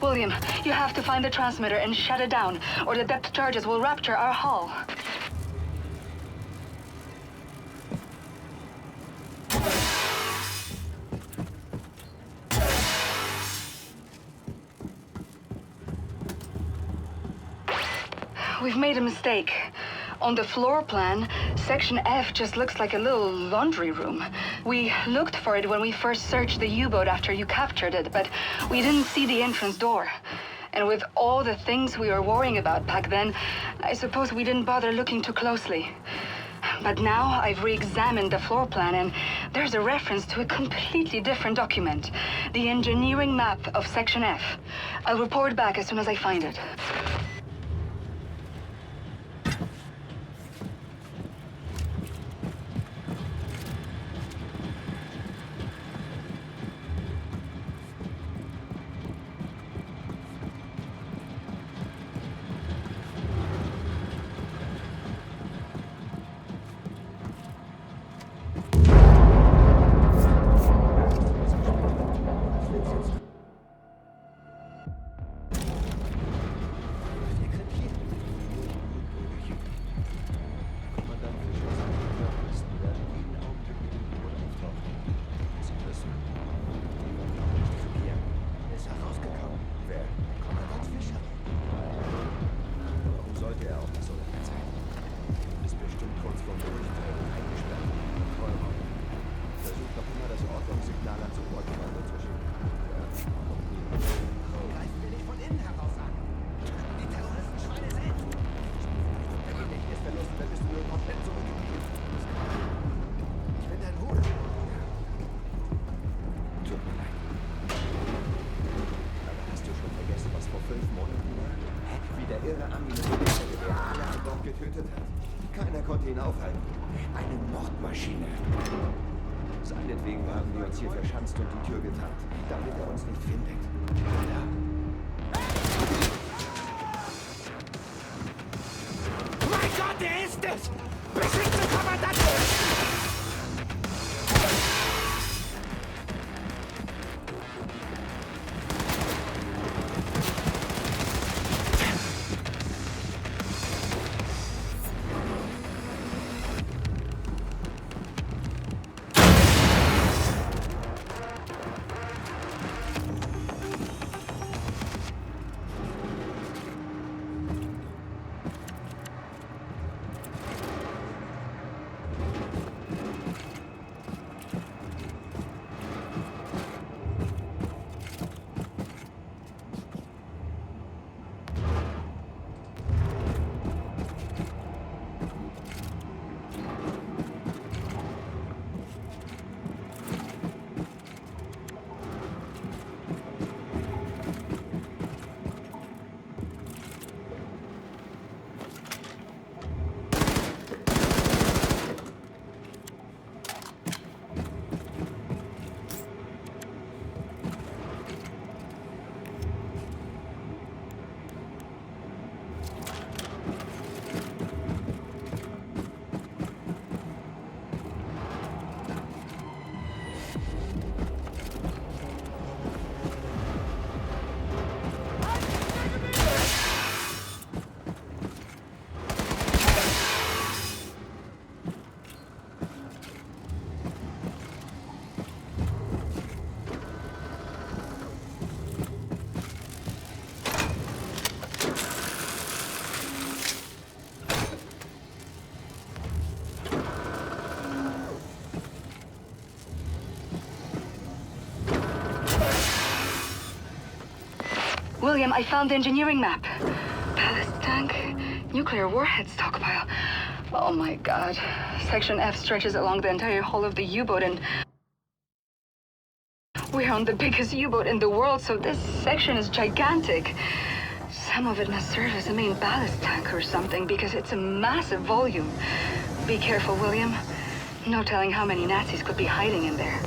William, you have to find the transmitter and shut it down, or the depth charges will rupture our hull. We've made a mistake. On the floor plan, Section F just looks like a little laundry room. We looked for it when we first searched the U-boat after you captured it, but we didn't see the entrance door. And with all the things we were worrying about back then, I suppose we didn't bother looking too closely. But now I've re-examined the floor plan, and there's a reference to a completely different document. The engineering map of Section F. I'll report back as soon as I find it. Keiner konnte ihn aufhalten. Eine Mordmaschine. Seinetwegen haben wir uns hier verschanzt und die Tür getarnt, damit er uns nicht findet. Ja. Mein Gott, der ist es! Beschütze, Kommandant! William, I found the engineering map. Ballast tank, nuclear warhead stockpile. Oh my god. Section F stretches along the entire hull of the U-boat, and we're on the biggest U-boat in the world, so this section is gigantic. Some of it must serve as a main ballast tank or something, because it's a massive volume. Be careful, William. No telling how many Nazis could be hiding in there.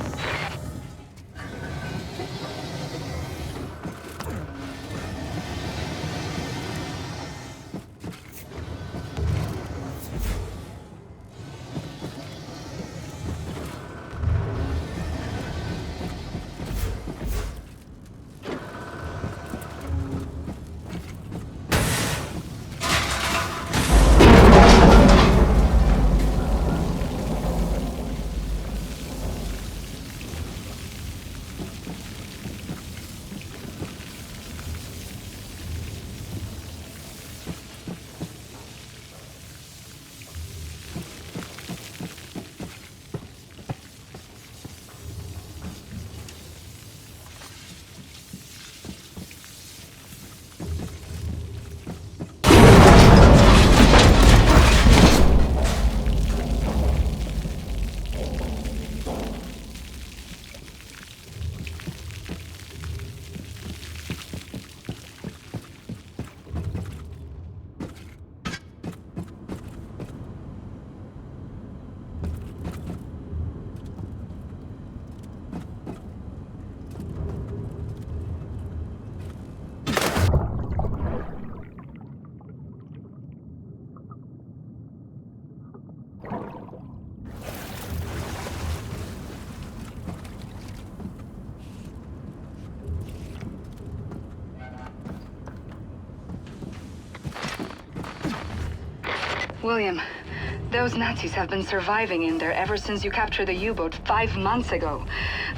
William, those Nazis have been surviving in there ever since you captured the U-boat 5 months ago.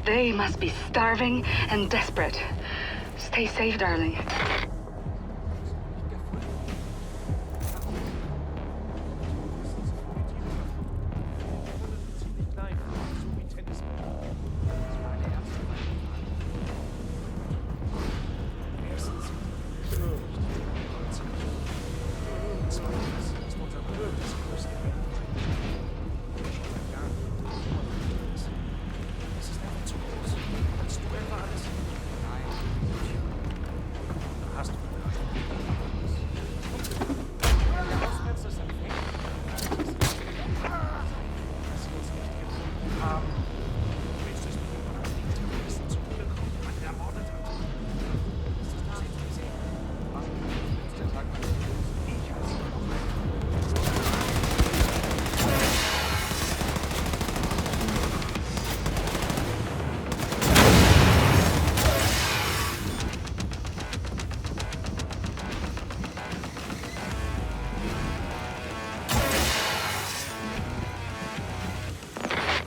They must be starving and desperate. Stay safe, darling.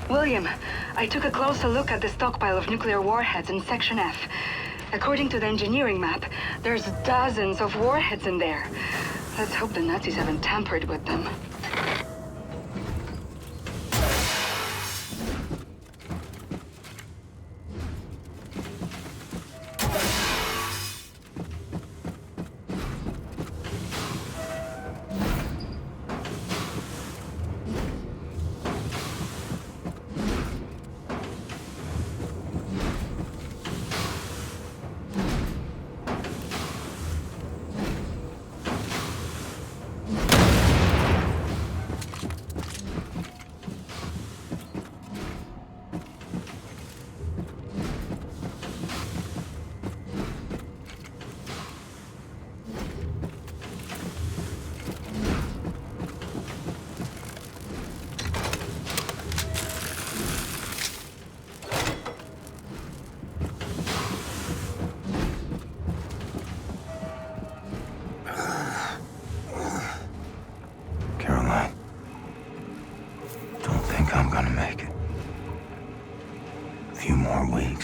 William, I took a closer look at the stockpile of nuclear warheads in Section F. According to the engineering map, there's dozens of warheads in there. Let's hope the Nazis haven't tampered with them.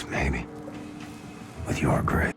Maybe. With your grace.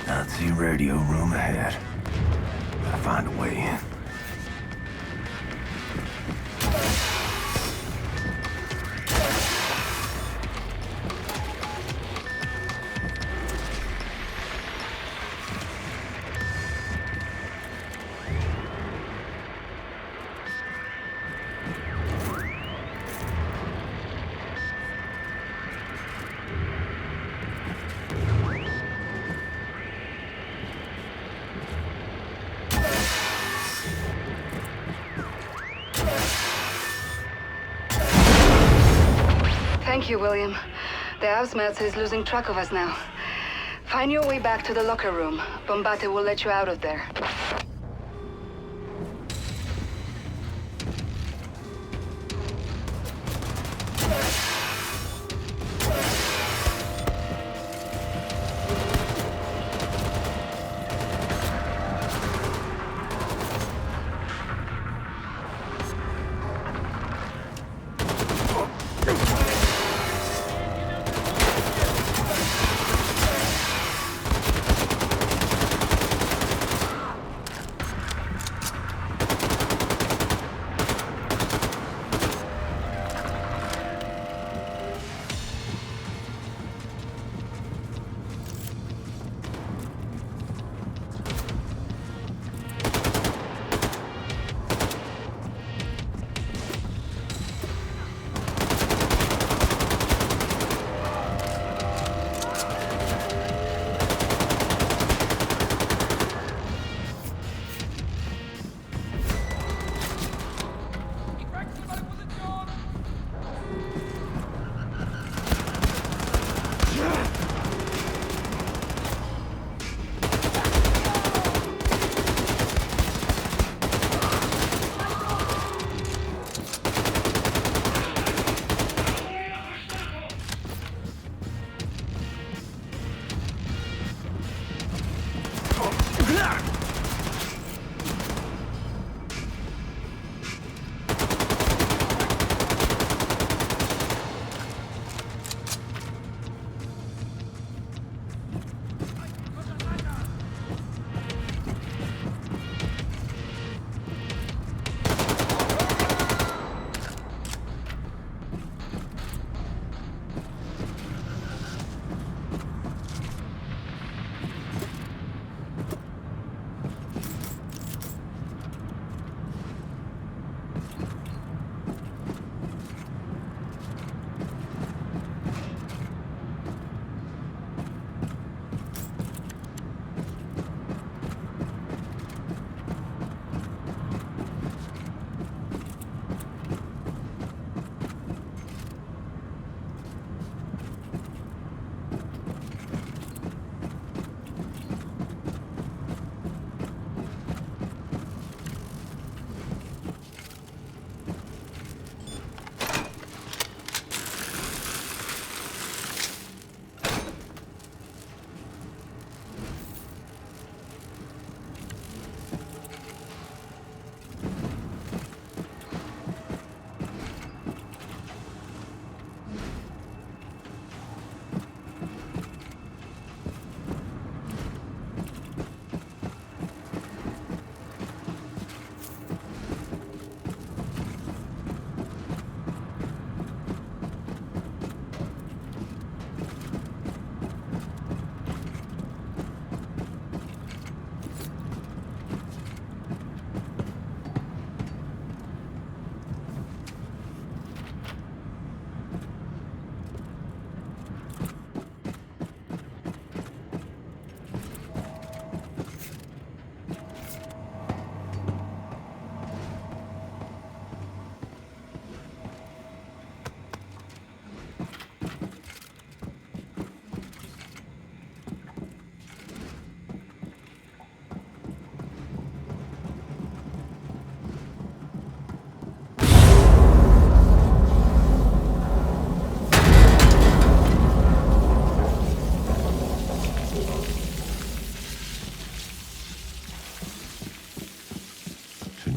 Nazi radio room ahead. Gotta find a way in. Thank you, William. The Ausmetz is losing track of us now. Find your way back to the locker room. Bombate will let you out of there.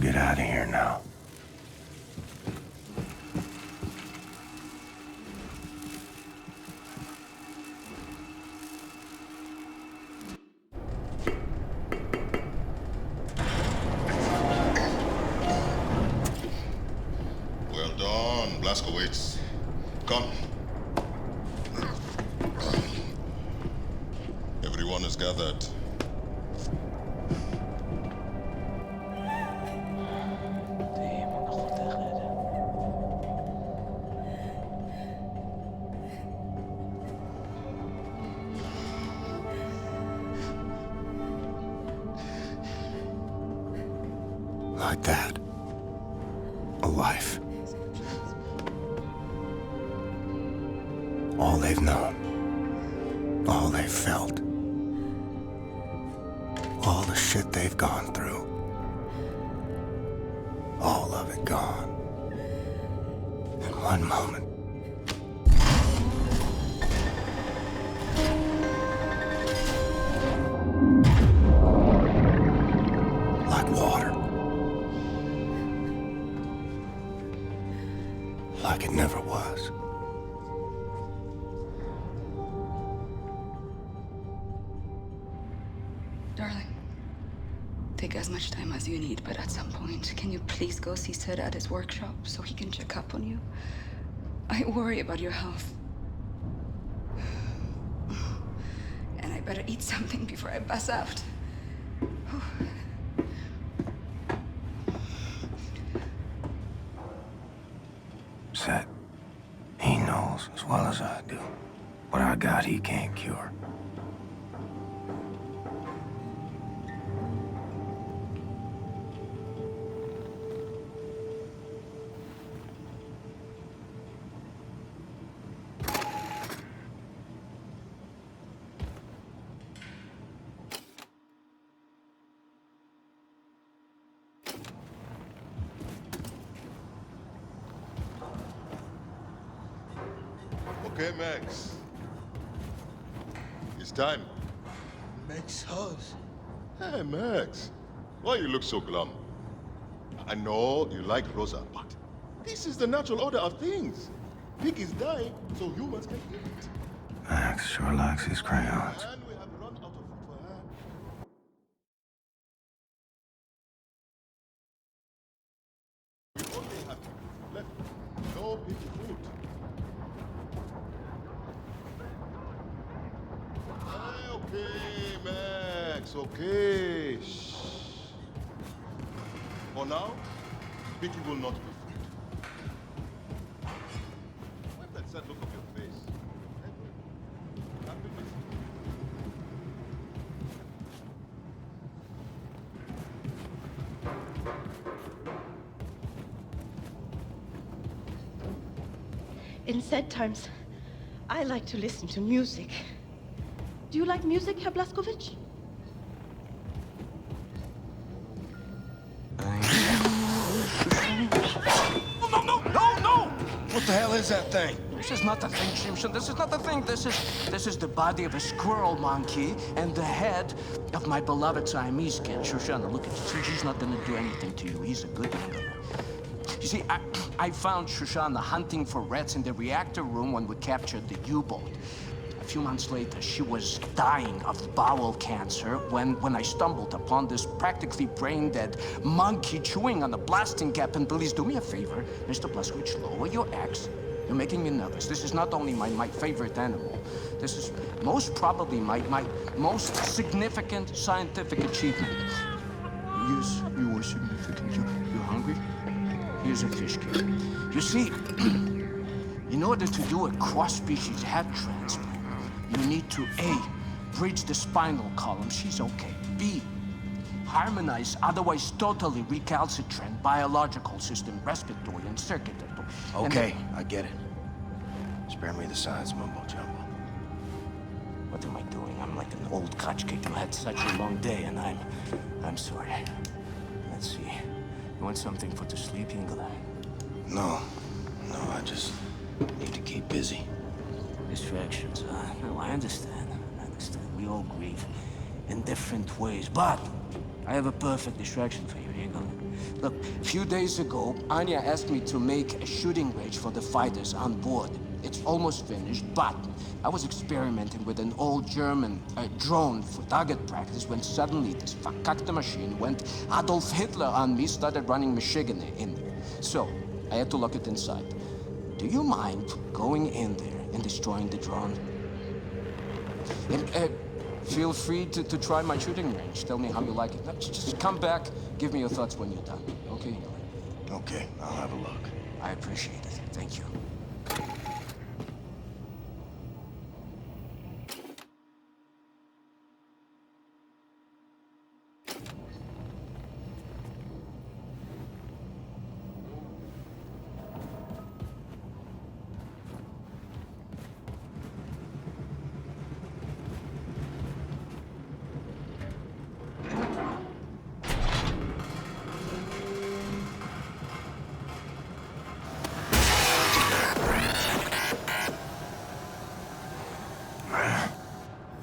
Get out of here now. Everyone is gathered. Like that. A life. All they've known. All they've felt. All the shit they've gone through. All of it gone. In one moment. Like water. Like it never was. Darling, take as much time as you need, but at some point, can you please go see Sid at his workshop so he can check up on you? I worry about your health. And I better eat something before I pass out. Set. He knows as well as I do. What I got, he can't cure. Okay, Max. It's time. Max Haus. Hey, Max. Why you look so glum? I know you like Rosa, but this is the natural order of things. Pig is dying, so humans can eat. Max sure likes his crayons. And we have run out of food for her. We only have left. No pig food. Okay, Max, okay. Shh. For now, Vicky will not be food. Wipe that sad look off your face. I've been missing you. In sad times, I like to listen to music. Do you like music, Herr Blazkowicz? No! What the hell is that thing? This is not the thing, Simpson. This is not the thing. This is the body of a squirrel monkey and the head of my beloved Siamese kid, Shoshana. Look at you. She's not gonna do anything to you. He's a good one. You see, I found Shoshana hunting for rats in the reactor room when we captured the U-boat. A few months later, she was dying of bowel cancer when I stumbled upon this practically brain-dead monkey chewing on a blasting cap. And please do me a favor, Mr. Blazkowicz, lower your axe. You're making me nervous. This is not only my favorite animal. This is most probably my most significant scientific achievement. Yes, you are significant. You hungry? Here's a fish cake. You see, in order to do a cross-species head transplant, you need to A, bridge the spinal column, she's okay. B, harmonize otherwise totally recalcitrant biological system, respiratory and circulatory. Okay, I get it. Spare me the science mumbo jumbo. What am I doing? I'm like an old kachkik who had such a long day, and I'm sorry. Let's see. You want something for to sleep, Ingela? No, I just need to keep busy. Distractions, no, I understand. We all grieve in different ways, but I have a perfect distraction for you, Ingela. Look, a few days ago, Anya asked me to make a shooting range for the fighters on board. It's almost finished, but I was experimenting with an old German drone for target practice when suddenly this verkackte machine went Adolf Hitler on me, started running Michigan in there. So, I had to lock it inside. Do you mind going in there and destroying the drone? And, Feel free to try my shooting range. Tell me how you like it. Just come back, give me your thoughts when you're done. Okay? Okay, I'll have a look. I appreciate it. Thank you.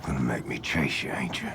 Gonna make me chase you, ain't you?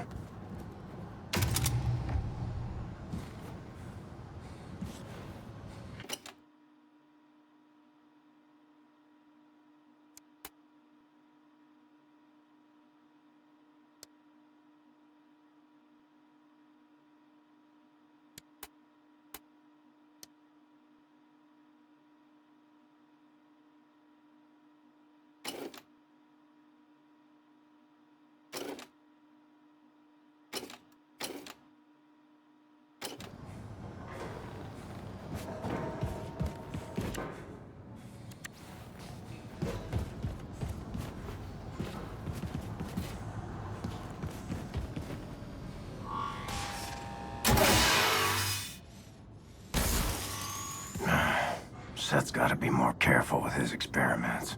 Seth's gotta be more careful with his experiments.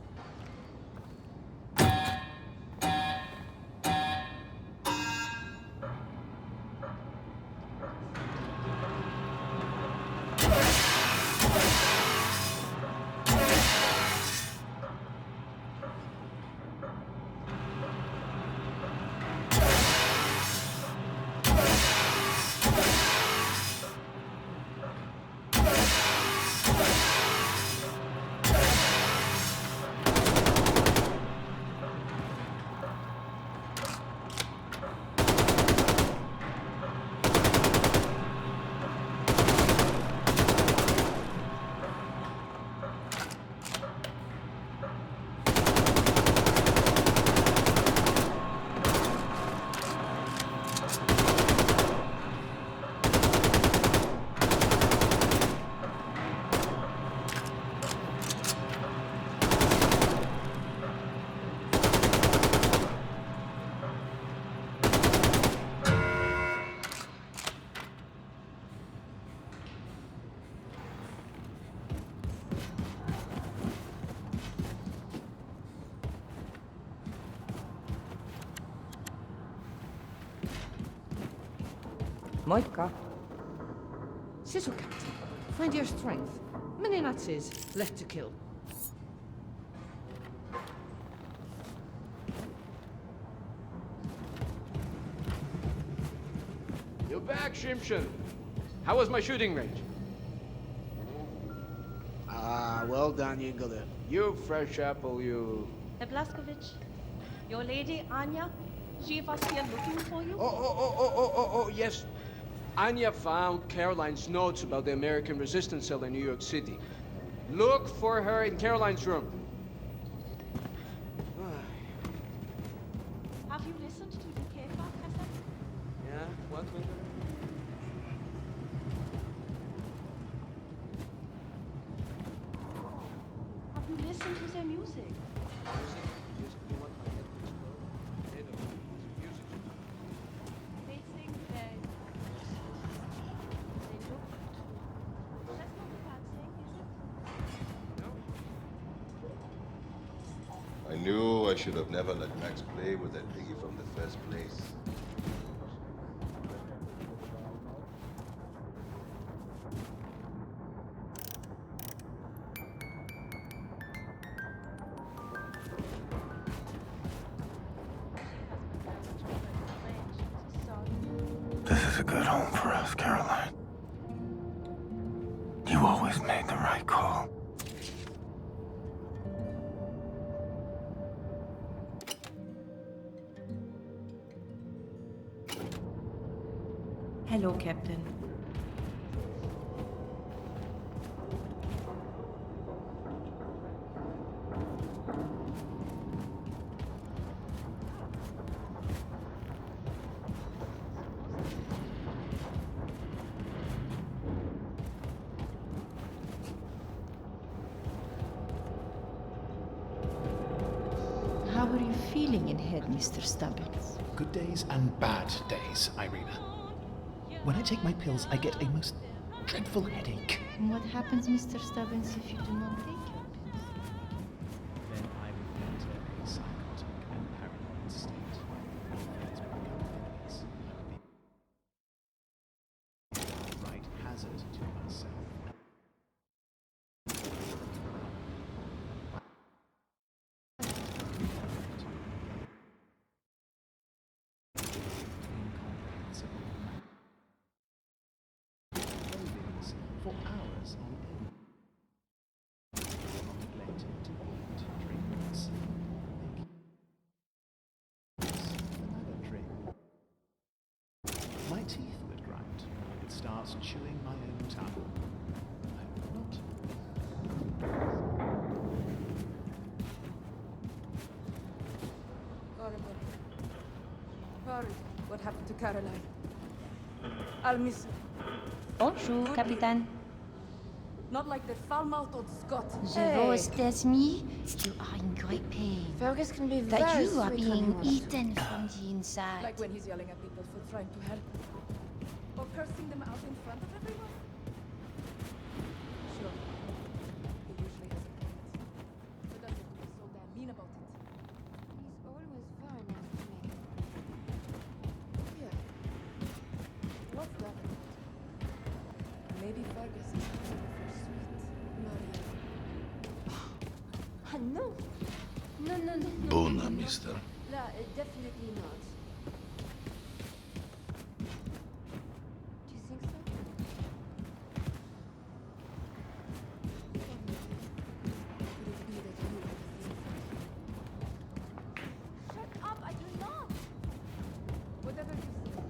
Moikka. Sisukapti, find your strength. Many Nazis left to kill. You're back, Shimshon. How was my shooting range? Ah, well done, Yingler. You fresh apple, you... Herr Blazkowicz, your lady, Anya, she was here looking for you? Oh, yes. Anya found Caroline's notes about the American resistance cell in New York City. Look for her in Caroline's room. Have you listened to the Käfer cassette? Yeah, what, Winter? Have you listened to their music? They sing very they look that's not a bad thing, is it? I knew I should have never let Max play with that piggy from the first place. This is a good home for us, Caroline. You always made the right call. Hello, Captain. feeling in head, Mr. Stubbins? Good days and bad days, Irina. When I take my pills, I get a most dreadful headache. And what happens, Mr. Stubbins, if you do not take your pills? Then I would enter a psychotic and paranoid state. My fears would become enemies. I would be a right hazard to myself. For hours on end. Neglected to eat, drinks, another drink. My teeth would grind. I would start chewing my own tongue. I would not. Horrible. Horrible. What happened to Caroline? I'll miss her. Bonjour, Capitaine. Not like the foul-mouthed old Scot. Zero, that's me. You are in great pain. Fergus can be That very you are sweet when he being wants to. eaten from the inside. Like when he's yelling at people for trying to help. Or cursing them out in front of everyone. Sure. He usually has a point. But doesn't he be so damn mean about it? He's always very nice to me. Yeah. What's that about? Maybe Fergus is looking for sweet Maria. No. No, no, no, no. Buona, mister. No, definitely not. Do you think so? Could it be that you have a thing for Shut up, I do not. whatever you say?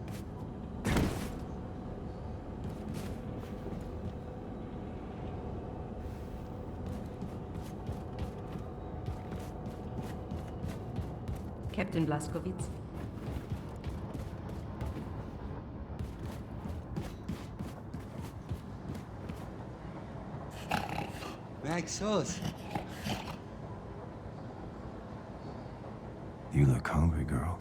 Captain Blazkowicz. Maxos. You look hungry, girl.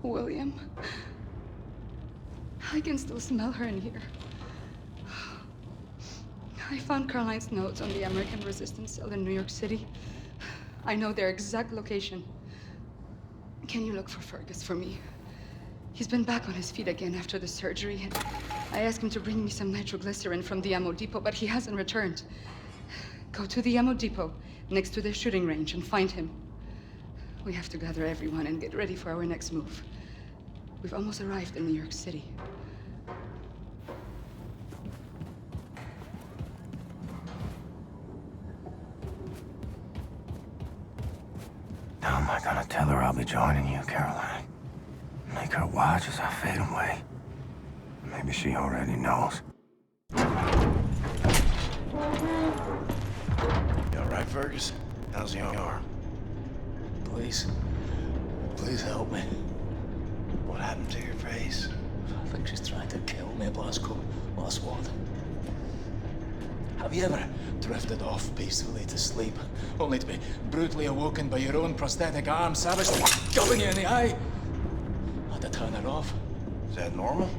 William. I can still smell her in here. I found Caroline's notes on the American resistance cell in New York City. I know their exact location. Can you look for Fergus for me? He's been back on his feet again after the surgery, and I asked him to bring me some nitroglycerin from the ammo depot, but he hasn't returned. Go to the ammo depot next to the shooting range and find him. We have to gather everyone and get ready for our next move. We've almost arrived in New York City. How am I gonna tell her I'll be joining you, Caroline? Make her watch as I fade away. Maybe she already knows. You all right, Fergus? How's your arm? Please. Please help me. What happened to your face? I think she's trying to kill me, Blazko. What's what? Have you ever drifted off peacefully to sleep, only to be brutally awoken by your own prosthetic arm savagely gubbing you in the eye? Had to turn it off. Is that normal?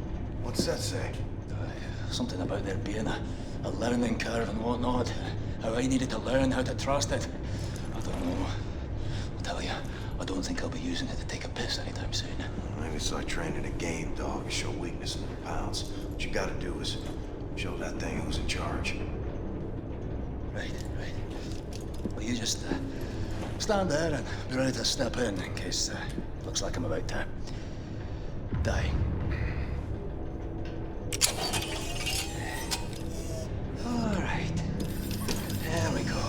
What's that say? Something about there being a learning curve and whatnot. How I needed to learn how to trust it. I don't know. I'll tell you, I don't think I'll be using it to take a piss anytime soon. Maybe it's like training a game dog. You show weakness and it pounds. What you gotta do is show that thing who's in charge. Right. Well, you just stand there and be ready to step in case looks like I'm about to die. All right. There we go.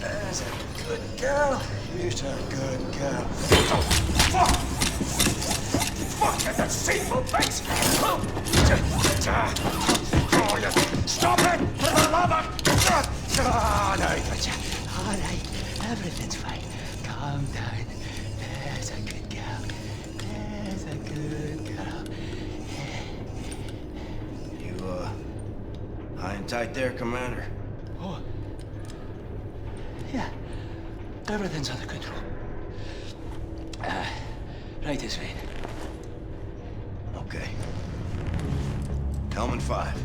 There's a good girl. You're a good girl. Oh, fuck! Fuck, you deceitful things! Oh, you stop it! For the love of... Oh, no, I got you. All right, everything's fine. Calm down. There's a good girl. There's a good girl. You, high and tight there, Commander? Oh. Yeah. Everything's under control. Right this way. Okay. Helmet 5.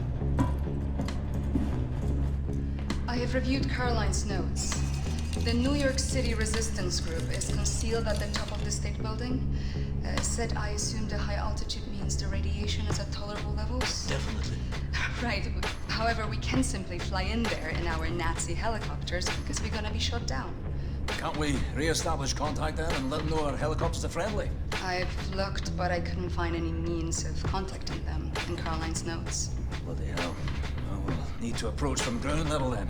I have reviewed Caroline's notes. The New York City resistance group is concealed at the top of the state building. Said I assume the high altitude means the radiation is at tolerable levels? Definitely. Right. However, we can simply fly in there in our Nazi helicopters because we're gonna be shot down. Can't we re-establish contact there and let them know our helicopters are friendly? I've looked, but I couldn't find any means of contacting them in Caroline's notes. Bloody hell. Well, we'll need to approach from ground level then.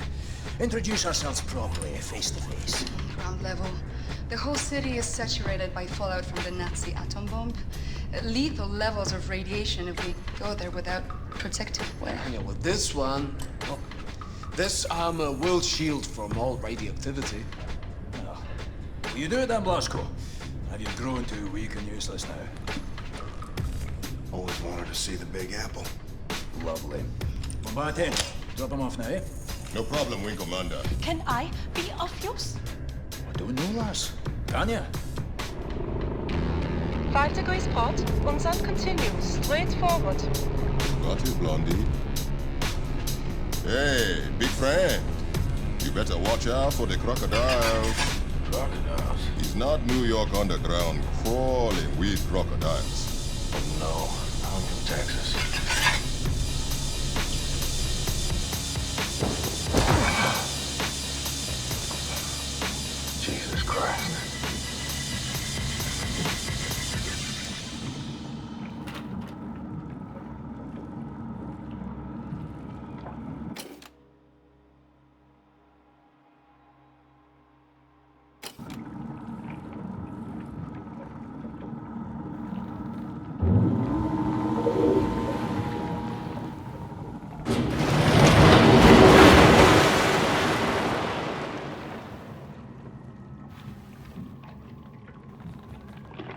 Introduce ourselves properly, face to face. Ground level. The whole city is saturated by fallout from the Nazi atom bomb. Lethal levels of radiation if we go there without protective wear. Yeah, well, this one... Well, this armor will shield from all radioactivity. Will you do it then, Blazkowicz? Have you grown too weak and useless now? Always wanted to see the Big Apple. Lovely. Well, back in. Drop him off now, eh? No problem, Wing Commander. Can I be of use? I don't know, lass. Can you? Weiter Port. Unsand continue. Straight forward. Got you, Blondie. Hey, big friend. You better watch out for the crocodiles. Crocodiles? It's not New York underground crawling with crocodiles. No, I'm from Texas.